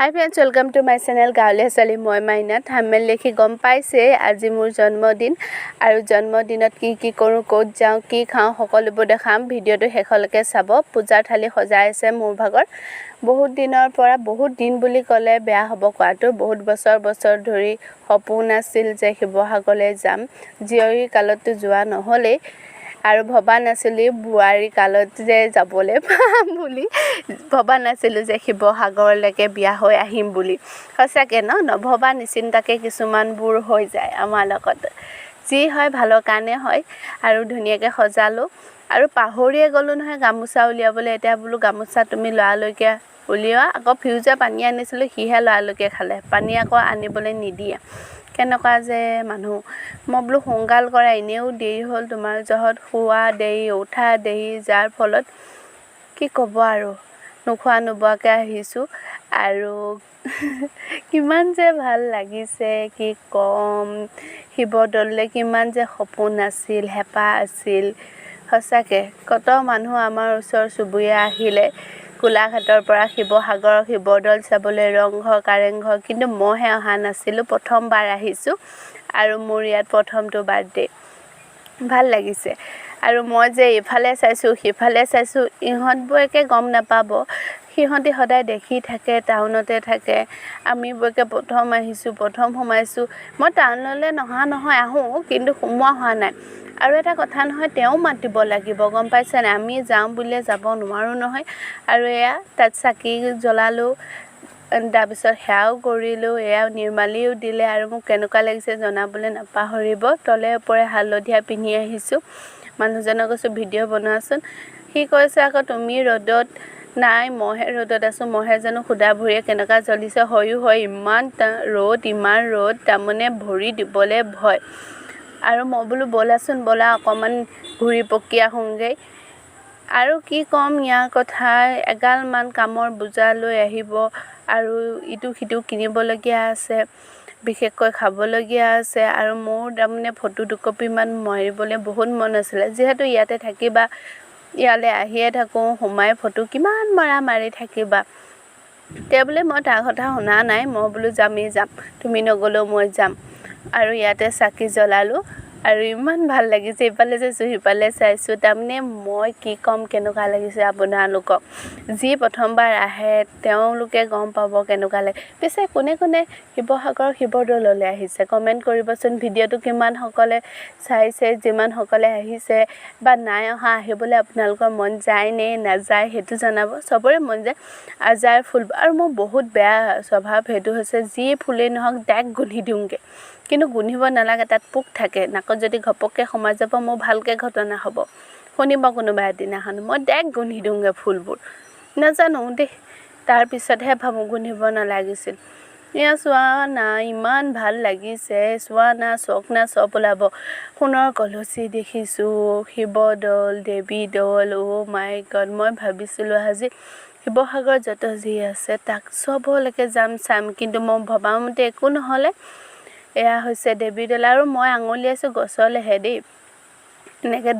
Hi friends, welcome to my channel gawoliyasuwalimoimaina. Thumbnail দেখি গম পাইছে আজি মোৰ জন্মদিন আৰু জন্মদিনত কি কৰো ক'ত যাওঁ কি খাওঁ সকলোবোৰ দেখাম ভিডিঅটো শেষলৈকে চাব পূজাৰ থালি সজাই আছে মোৰ ভাগৰ বহুত দিনৰ পৰা বহুত দিন বুলি ক'লে বেয়া হ'ব কোৱাটো বহুত বছৰ ধৰি সপোন আছিল যে শিৱসাগৰলৈ যাম জীয়ৰী কালতো যোৱা নহলে আৰু ভবা নাছিলি বুৱাৰী কালত যে যাবলৈ পাম বুলি ভবা নাছিলো যে শিৱসাগৰলৈকে বিয়া হৈ আহিম বুলি সঁচাকে নভবা নিচিন্তাকে কিছুমানবোৰ হৈ যায় আমাৰ লগত যি হয় ভালৰ কাৰণে হয় আৰু ধুনীয়াকে সজালো আৰু পাহৰিয়ে গলো নহয় গামোচা উলিয়াবলৈ এতিয়া বোলো গামোচা তুমি লৰালৈকে উলিওৱা আকৌ ফিউজা পানী আনিছিলো হিহে লৰালৈকে খালে পানী আকৌ আনিবলৈ নিদিয়ে কেনেকুৱা যে মানুহ মই বোলো সোনকাল কৰা এনেও দেৰি হ'ল তোমাৰ জহত শুৱা দেৰি উঠা দেৰি যাৰ ফলত কি ক'ব আৰু নোখোৱা নোবোৱাকে আহিছো আৰু কিমান যে ভাল লাগিছে কি কম শিৱদৌললে কিমান যে সপোন আছিল হেঁপাহ আছিল সঁচাকে কত মানুহ আমাৰ ওচৰ চুবুৰীয়া আহিলে গোলাঘাটৰ পৰা শিৱদৌল চাবলৈ ৰংঘৰ কাৰেংঘৰ কিন্তু মইহে অহা নাছিলোঁ প্ৰথমবাৰ আহিছোঁ আৰু মোৰ ইয়াত প্ৰথমটো বাৰ্থডে ভাল লাগিছে আৰু মই যে ইফালে চাইছো সিফালে চাইছো ইহঁতবোৰ একে গম নাপাব সিহঁতি সদায় দেখি থাকে টাউনতে থাকে আমি বৰকে প্ৰথম আহিছো প্ৰথম সোমাইছো মই টাউনলৈ নহয় আহোঁ কিন্তু সোমোৱা হোৱা নাই আৰু এটা কথা নহয় তেওঁ মাতিব লাগিব গম পাইছে না আমি যাম বুলিলে যাব নোৱাৰো নহয় আৰু এয়া তাত চাকি জ্বলালো তাৰপিছত সেয়াও কৰিলো এয়া নিৰ্মালিও দিলে আৰু মোক কেনেকুৱা লাগিছে জনাবলৈ নাপাহৰিব তলে ওপৰে হালধীয়া পিন্ধি আহিছো মানুহজনক কৈছো ভিডিঅ' বনোৱাচোন সি কৈছে আকৌ তুমি ৰ'দত নাই মহে ৰ'দত আছো মহে জানো খুদা ভৰিয়ে কেনেকুৱা জ্বলিছে হয় ইমান ৰ'দ তাৰমানে ভৰি দিবলৈ ভয় আৰু মই বোলো ব'লাচোন ব'লা অকমান ঘূৰি পকি আহোঁগে আৰু কি ক'ম ইয়াৰ কথা এগালমান কামৰ বোজা লৈ আহিব আৰু ইটো সিটো কিনিবলগীয়া আছে বিশেষকৈ খাবলগীয়া আছে আৰু মোৰ তাৰমানে ফটো দুকপিমান মাৰিবলৈ বহুত মন আছিলে যিহেতু ইয়াতে থাকিবা ইয়ালৈ আহিয়ে থাকোঁ সোমাই ফটো কিমান মাৰি থাকিবা তেওঁ বোলে মই তাৰ কথা শুনা নাই মই বোলো যাম তুমি নগলেও মই যাম আৰু ইয়াতে চাকি জ্বলালো আৰু ইমান ভাল লাগিছে ইফালে চাইছো সিফালে চাইছো তাৰমানে মই কি ক'ম কেনেকুৱা লাগিছে আপোনালোকক যি প্ৰথমবাৰ আহে তেওঁলোকে গম পাব কেনেকুৱা লাগে পিছে কোনে শিৱদৌললৈ আহিছে কমেণ্ট কৰিবচোন ভিডিঅ'টো কিমান সকলে চাইছে যিমান সকলে আহিছে বা নাই অহা আহিবলৈ আপোনালোকৰ মন যায় নে নাযায় সেইটো জনাব চবৰে মন যায় আজাৰ ফুল আৰু মোৰ বহুত বেয়া স্বভাৱ সেইটো হৈছে যি ফুলেই নহওক ডাইৰেক্ট গোন্ধি দিওঁগে কিন্তু গোন্ধিব নালাগে তাত পোক থাকে নাকত যদি ঘপককে সোমাই যাব মোৰ ভালকে ঘটনা হ'ব শুনিব কোনোবা এদিনাখন মই ডাইৰেক্ট গোন্ধি দিওঁগে ফুলবোৰ নাজানো দেই তাৰ পিছতহে ভাবো গোন্ধিব নালাগিছিল এয়া চোৱা না ইমান ভাল লাগিছে চোৱা না চব ওলাব সোণৰ কলচী দেখিছো শিৱদৌল দেৱী দৌল মাই গড মই ভাবিছিলো আজি শিৱসাগৰ যত যি আছে তাক চবলৈকে যাম চাম কিন্তু মই ভবামতে একো নহলে এয়া হৈছে দেৱী দৌল আৰু মই আঙুলিয়াইছো গছলৈহে দেই এনেকে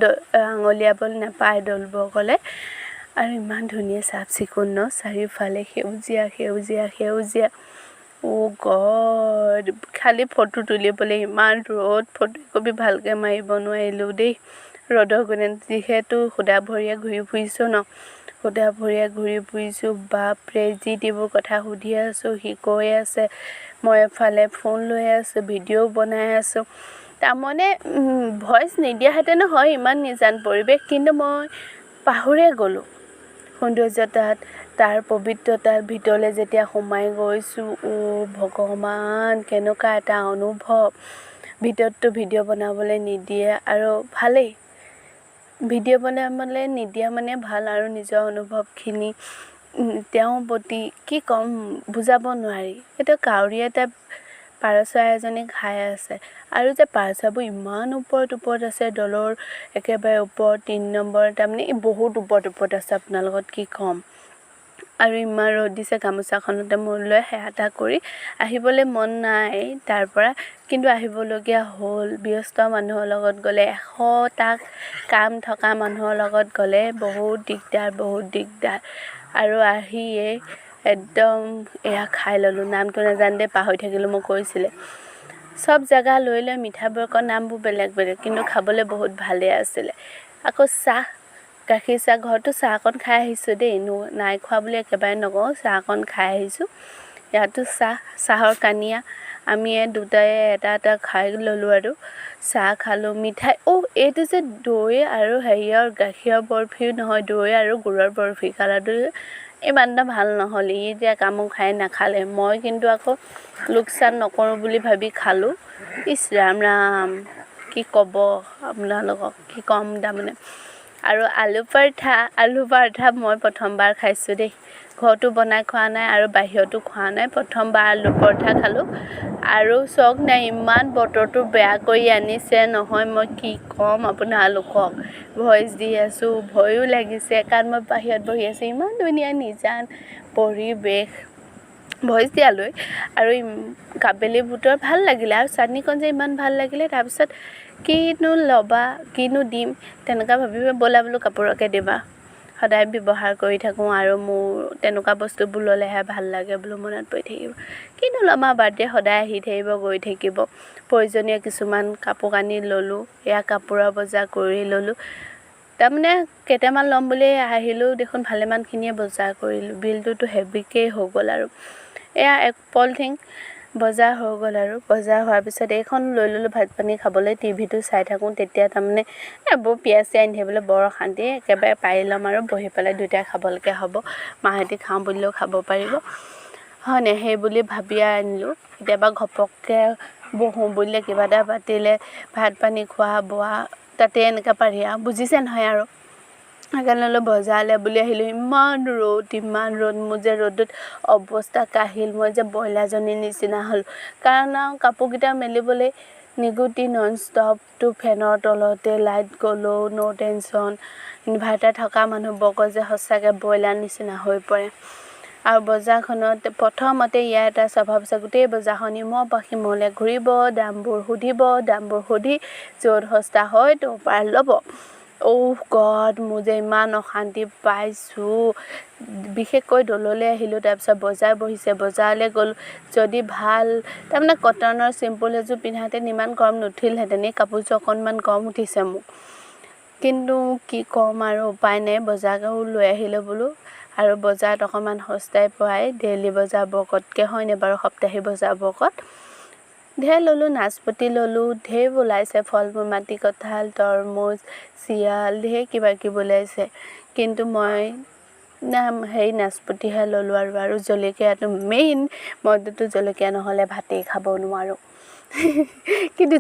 আঙুলিয়াবলৈ নাপায় দৌলবোৰ গ'লে আৰু ইমান ধুনীয়া চাফ চিকুণ চাৰিওফালে সেউজীয়া গড খালি ফটো তুলিবলৈ ইমান ৰ'দ ফটো কপি ভালকে মাৰিব নোৱাৰিলো দেই ৰ'দৰ গুণে যিহেতু সুদা ভৰিয়ে ঘূৰি ফুৰিছো বাপৰে যিবোৰ কথা সুধি আছো সি কৈ আছে মই এফালে ফোন লৈ আছো ভিডিঅ' বনাই আছো তাৰমানে ভইচ নিদিয়াহেঁতেনো হয় ইমান নিজান পৰিৱেশ কিন্তু মই পাহৰিয়ে গ'লো সৌন্দৰ্যতাত তাৰ পবিত্ৰতাৰ ভিতৰলৈ যেতিয়া সোমাই গৈছো ভগৱান কেনেকুৱা এটা অনুভৱ ভিতৰতো ভিডিঅ' বনাবলৈ নিদিয়ে আৰু ভালেই ভিডিঅ' বনাবলৈ নিদিয়া মানে ভাল আৰু নিজৰ অনুভৱখিনি তেওঁৰ প্ৰতি কি ক'ম বুজাব নোৱাৰি এটা কাউৰীয়া এটা পাৰ চৰাই এজনী খাই আছে আৰু যে পাৰ চৰাইবোৰ ইমান ওপৰত আছে দলৰ একেবাৰে ওপৰত 3 নম্বৰ তাৰমানে বহুত ওপৰত আছে আপোনাৰ লগত কি ক'ম আৰু ইমান ৰ'দ দিছে গামোচাখনতে মোৰ লৈ সেৱা কৰি আহিবলৈ মন নাই তাৰ পৰা কিন্তু আহিবলগীয়া হ'ল ব্যস্ত মানুহৰ লগত গ'লে 100টা কাম থকা মানুহৰ লগত গ'লে বহুত দিগদাৰ আৰু আহিয়ে একদম এয়া খাই ল'লোঁ। নামটো নাজানোতে পাহৰি থাকিলোঁ, মই কৈছিলে। চব জেগা লৈ মিঠাইবোৰ আকৌ নামবোৰ বেলেগ বেলেগ, কিন্তু খাবলৈ বহুত ভালেই আছিলে। আকৌ চাহ, গাখীৰ চাহ, ঘৰতো চাহ অকণ খাই আহিছোঁ দেই, নাই খোৱা বুলি একেবাৰে নকওঁ, চাহ অকণ খাই আহিছোঁ। ইয়াতো চাহৰ কানিয়া আমি দুটাই এটা এটা খাই ল'লোঁ আৰু চাহ খালোঁ। মিঠাই এইটো যে দৈ আৰু হেৰিয়ৰ গাখীৰৰ বৰফিও নহয়, দৈ আৰু গুড়ৰ বৰফি। কালাৰটো ইমান এটা ভাল নহ'ল, এতিয়া কামো খাই নাখালে। মই কিন্তু আকৌ লোকচান নকৰোঁ বুলি ভাবি খালোঁ। ইছ ৰাম ৰাম, কি ক'ব আপোনালোকক, কি ক'ম তাৰমানে। আৰু আলু পৰঠা মই প্ৰথমবাৰ খাইছোঁ দেই। ঘৰতো বনাই খোৱা নাই আৰু বাহিৰতো খোৱা নাই, প্ৰথমবাৰ আলু পৰঠা খালোঁ। আৰু চক নাই, ইমান বতৰটো বেয়া কৰি আনিছে নহয়, মই কি ক'ম আপোনালোকক। ভইচ দি আছোঁ, ভয়ো লাগিছে, কাৰণ মই বাহিৰত বহি আছোঁ, ইমান ধুনীয়া নিজান পৰিৱেশ ভইচ দিয়ালৈ। আৰু কাবেলি বুটৰ ভাল লাগিলে, আৰু চাটনিকণ যে ইমান ভাল লাগিলে। তাৰপিছত কিনো দিম তেনেকুৱা ভাবিব, ব'লা বোলো কাপোৰকে দিবা, সদায় ব্যৱহাৰ কৰি থাকোঁ আৰু মোৰ তেনেকুৱা বস্তুবোৰ ল'লেহে ভাল লাগে বোলো, মনত পৰি থাকিব। কিনো ল'ম আৰু, বাৰ্থডে সদায় আহি থাকিব গৈ থাকিব। প্ৰয়োজনীয় কিছুমান কাপোৰ কানি ল'লোঁ, এয়া কাপোৰৰ বজাৰ কৰি ল'লোঁ। তাৰমানে কেইটামান ল'ম বুলি আহিলোঁ, দেখোন ভালেমানখিনিয়ে বজাৰ কৰিলোঁ। বিলটোতো হেভিকেই হৈ গ'ল আৰু এয়া এক পলিথিন বজাৰ হৈ গ'ল। আৰু বজাৰ হোৱাৰ পিছত এইখন লৈ ল'লোঁ ভাত পানী খাবলৈ, টিভিটো চাই থাকোঁ। তেতিয়া তাৰমানে বৰ পিয়াজ আনি থাকিবলৈ বৰ অশান্তি, একেবাৰে পাৰি ল'ম আৰু বহি পেলাই দুয়োটাই খাবলৈকে হ'ব। মাহঁতি খাওঁ বুলিলেও খাব পাৰিব, হয়নে? সেই বুলি ভাবিয়ে আনিলোঁ। কেতিয়াবা ঘপককৈ বহোঁ বুলিলে, কিবা এটা পাতিলে, ভাত পানী খোৱা বোৱা, তাতে এনেকৈ পাৰি আৰু বুজিছে নহয় আৰু। সেইকাৰণে বজাৰলৈ বুলি আহিলোঁ। ইমান ৰ'দ, মোৰ যে ৰ'দত অৱস্থা কাহিল। মই যে ব্ৰইলাৰজনীৰ নিচিনা হ'লোঁ, কাৰণ আৰু কাপোৰকেইটা মেলিবলৈ নিগুটি নন ষ্টপটো ফেনৰ তলতে, লাইট গ'লেও ন' টেনশ্যন। ইনভাৰ্টাৰ থকা মানুহবোৰৰ যে সঁচাকৈ ব্ৰইলাৰ নিচিনা হৈ পৰে। আৰু বজাৰখনত প্ৰথমতে ইয়াৰ এটা স্বভাৱ আছে, গোটেই বজাৰখন ইমৰ পৰা সিমলৈ ঘূৰিব, দামবোৰ সুধি য'ত সস্তা হয় তোৰ পৰা ল'ব। গড, মোৰ যে ইমান অশান্তি পাইছোঁ। বিশেষকৈ দললৈ আহিলোঁ, তাৰপিছত বজাৰ বহিছে, বজাৰলৈ গ'লোঁ। যদি ভাল তাৰমানে কটনৰ চিম্পুল এযোৰ পিন্ধাহেঁতেন ইমান গৰম নুঠিলহেঁতেন, এই কাপোৰযোৰ অকণমান গৰম উঠিছে মোক। কিন্তু কি ক'ম আৰু, উপায় নাই, বজাৰও লৈ আহিলোঁ বোলো। আৰু বজাৰত অকণমান সস্তাই পোৱাই ডেইলি বজাৰবোৰতকৈ, হয়নে বাৰু, সপ্তাহী বজাৰবোৰত ঢেৰ ল'লোঁ। নাচপতি ল'লোঁ, ঢেৰ ওলাইছে ফল মূল, মাটি কঁঠাল, তৰমুজ, চিয়াল, ঢেৰ কিবা কিবি ওলাইছে। কিন্তু মই নাচপতিহে ল'লোঁ। আৰু জলকীয়াটো মেইন, মইতো জলকীয়া নহ'লে ভাতেই খাব নোৱাৰোঁ। কিন্তু